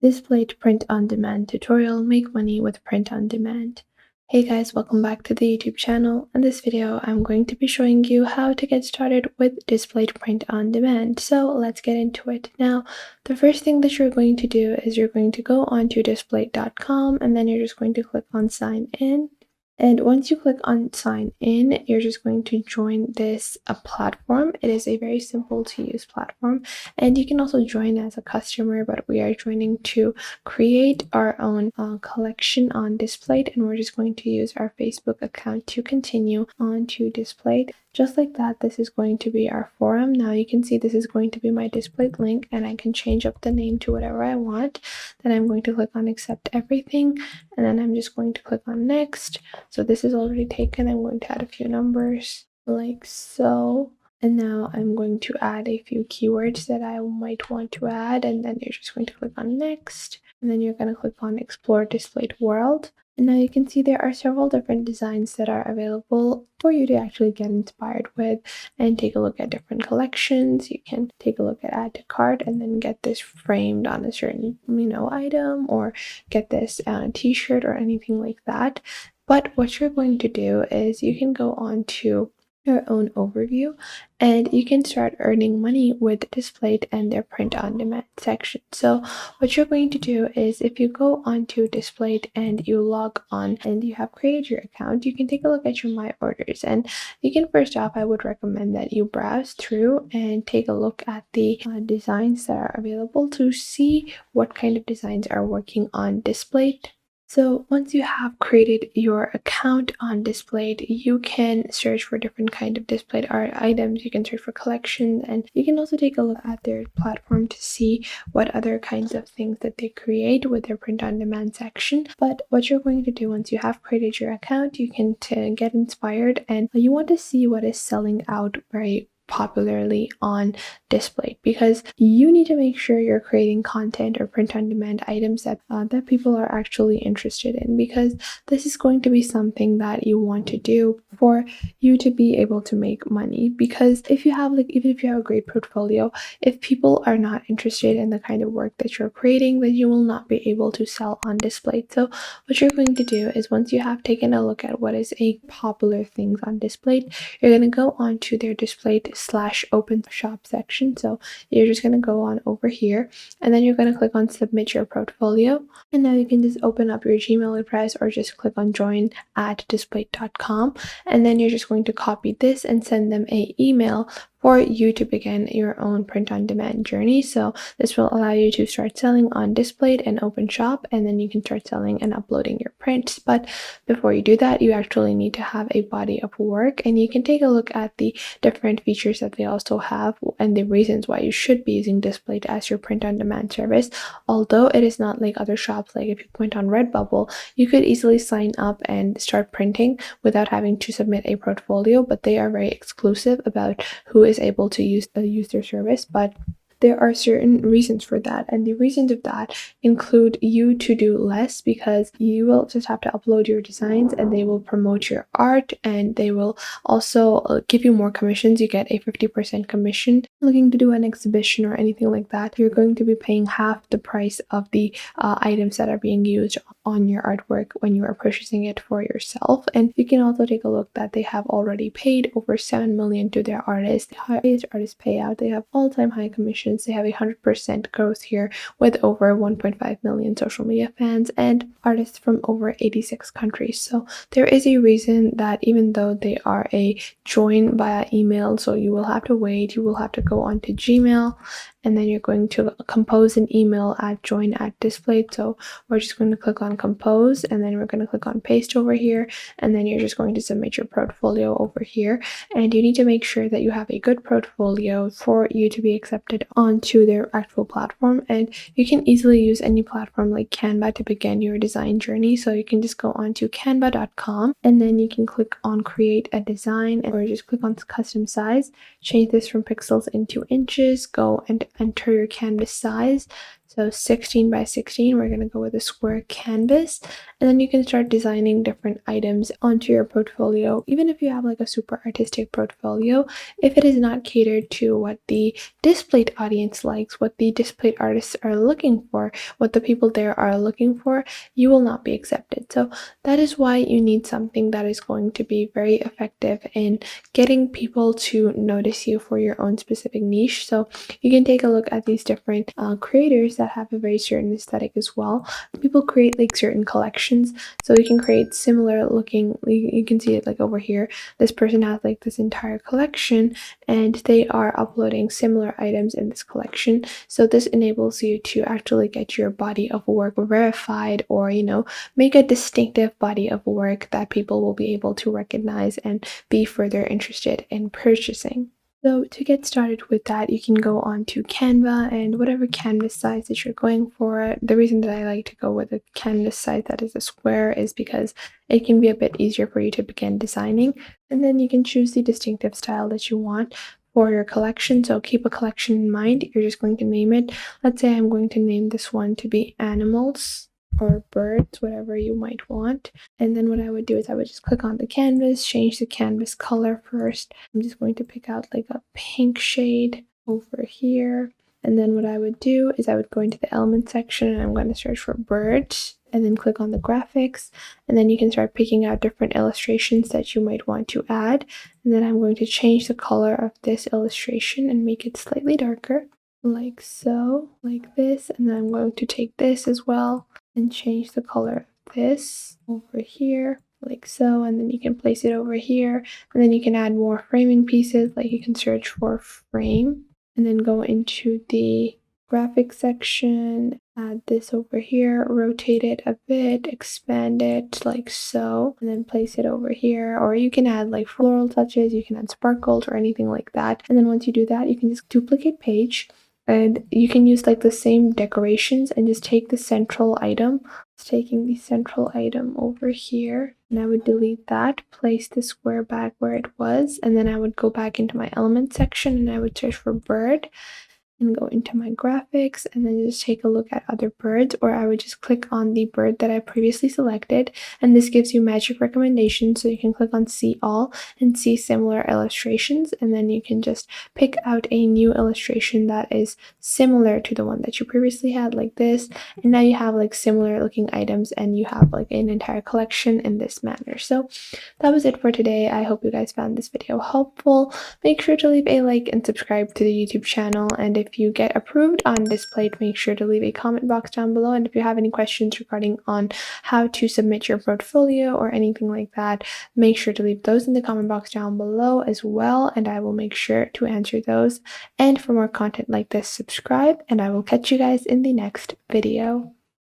Displate Print On Demand tutorial, make money with print on demand. Hey guys, welcome back to the YouTube channel. In this video, I'm going to be showing you how to get started with Displate Print On Demand. So let's get into it. Now, the first thing that you're going to do is you're going to go onto displate.com and then you're just going to click on sign in. And once you click on sign in, you're just going to join this platform. It is a very simple to use platform, and you can also join as a customer, but we are joining to create our own collection on Displate, and we're just going to use our Facebook account to continue on to Displate. Just like that, this is going to be our forum. Now you can see this is going to be my Displate link, and I can change up the name to whatever I want. Then I'm going to click on accept everything, and then I'm just going to click on next. So this is already taken. I'm going to add a few numbers like so. And now I'm going to add a few keywords that I might want to add, and then you're just going to click on next, and then you're going to click on explore Displate world. And now you can see there are several different designs that are available for you to actually get inspired with and take a look at different collections. You can take a look at add to cart and then get this framed on a certain item, or get this t-shirt or anything like that. But what you're going to do is you can go on to your own overview and you can start earning money with Displate and their print on demand section. So what you're going to do is, if you go onto Displate and you log on and you have created your account, you can take a look at your my orders, and you can, first off, I would recommend that you browse through and take a look at the designs that are available to see what kind of designs are working on Displate. So once you have created your account on Displate, you can search for different kind of Displate art items. You can search for collections, and you can also take a look at their platform to see what other kinds of things that they create with their print on demand section. But what you're going to do once you have created your account, you can get inspired, and you want to see what is selling out very popularly on Displate, because you need to make sure you're creating content or print on demand items that that people are actually interested in, because this is going to be something that you want to do for you to be able to make money. Because if you have even if you have a great portfolio, if people are not interested in the kind of work that you're creating, then you will not be able to sell on Displate. So what you're going to do is, once you have taken a look at what is a popular things on Displate, you're going to go on to their Displate/open shop section. So you're just going to go on over here, and then you're going to click on submit your portfolio, and now you can just open up your Gmail address or just click on join at displate.com, and then you're just going to copy this and send them an email for you to begin your own print on demand journey. So this will allow you to start selling on Displate and open shop, and then you can start selling and uploading your prints. But before you do that, you actually need to have a body of work, and you can take a look at the different features that they also have and the reasons why you should be using Displate as your print on demand service. Although it is not like other shops, like if you went on Redbubble, you could easily sign up and start printing without having to submit a portfolio, but they are very exclusive about who is able to use their service. But there are certain reasons for that, and the reasons of that include you to do less, because you will just have to upload your designs and they will promote your art, and they will also give you more commissions. You get a 50% commission. Looking to do an exhibition or anything like that, you're going to be paying half the price of the items that are being used on your artwork when you are purchasing it for yourself. And you can also take a look that they have already paid over 7 million to their artists. The highest artist payout, they have all-time high commissions. They have a 100% growth here with over 1.5 million social media fans and artists from over 86 countries. So there is a reason that, even though they are a join via email, so you will have to wait, you will have to go onto Gmail, and then you're going to compose an email at join at Displate. So we're just going to click on compose, and then we're going to click on paste over here, and then you're just going to submit your portfolio over here. And you need to make sure that you have a good portfolio for you to be accepted onto their actual platform. And you can easily use any platform like Canva to begin your design journey. So you can just go onto canva.com, and then you can click on create a design, or just click on custom size, change this from pixels into inches, go and enter your canvas size, So 16 by 16, we're going to go with a square canvas, and then you can start designing different items onto your portfolio. Even if you have like a super artistic portfolio, if it is not catered to what the Displate audience likes, what the Displate artists are looking for, what the people there are looking for, you will not be accepted. So that is why you need something that is going to be very effective in getting people to notice you for your own specific niche. So you can take a look at these different creators that have a very certain aesthetic as well. People create like certain collections, so you can create similar looking, you can see it like over here, this person has like this entire collection and they are uploading similar items in this collection. So this enables you to actually get your body of work verified, or make a distinctive body of work that people will be able to recognize and be further interested in purchasing. So to get started with that, you can go on to Canva and whatever canvas size that you're going for. The reason that I like to go with a canvas size that is a square is because it can be a bit easier for you to begin designing. And then you can choose the distinctive style that you want for your collection. So keep a collection in mind. You're just going to name it. Let's say I'm going to name this one to be animals or birds, whatever you might want. And then what I would do is I would just click on the canvas, change the canvas color first. I'm just going to pick out like a pink shade over here. And then what I would do is I would go into the element section and I'm going to search for birds and then click on the graphics. And then you can start picking out different illustrations that you might want to add. And then I'm going to change the color of this illustration and make it slightly darker, like so, like this. And then I'm going to take this as well and change the color of this over here, like so. And then you can place it over here, and then you can add more framing pieces, like you can search for frame and then go into the graphic section, add this over here, rotate it a bit, expand it like so, and then place it over here. Or you can add like floral touches, you can add sparkles or anything like that. And then once you do that, you can just duplicate page, and you can use like the same decorations and just take the central item. It's taking the central item over here, and I would delete that, place the square back where it was, and then I would go back into my element section and I would search for bird and go into my graphics and then just take a look at other birds, or I would just click on the bird that I previously selected, and this gives you magic recommendations. So you can click on see all and see similar illustrations, and then you can just pick out a new illustration that is similar to the one that you previously had, like this, and now you have like similar looking items and you have like an entire collection in this manner. So that was it for today. I hope you guys found this video helpful. Make sure to leave a like and subscribe to the YouTube channel, and if you get approved on Displate, make sure to leave a comment box down below. And if you have any questions regarding on how to submit your portfolio or anything like that, make sure to leave those in the comment box down below as well, and I will make sure to answer those. And for more content like this, subscribe, and I will catch you guys in the next video.